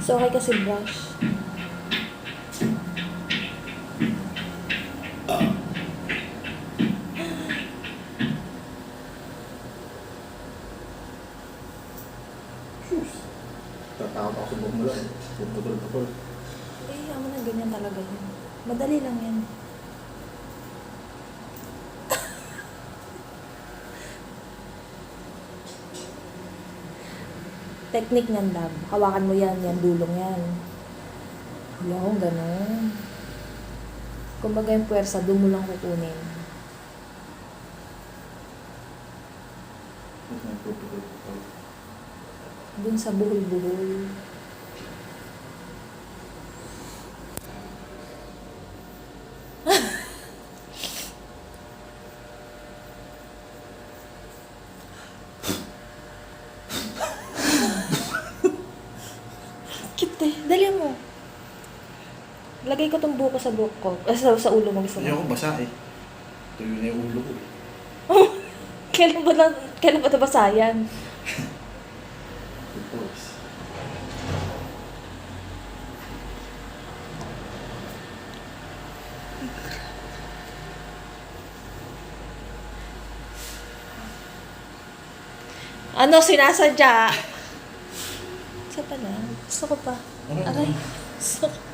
So, okay kasi brush. Sus. Tatakot ako sa bumula eh. Puputol-putol. Eh, mo na ganyan talaga yun. Madali lang yan. Technique niyan, lab. Hawakan mo yan, yan, dulong yan. Yung, gano'n. Kumbaga yung puwersa, doon mo lang kukunin. Puputol-putol. Doon sa buhol-buhol. Cute eh. Dali mo. Lagay ko tong buko sa buhok ko. Sa ulo mo gusto Ayoko mo. basa eh. Tuyo na yung ulo ko eh. Kailan ba nabasa yan? Tapos. Ano sinasadya? Isa pa na. Gusto ko pa. Ano? Aray. Gusto ko.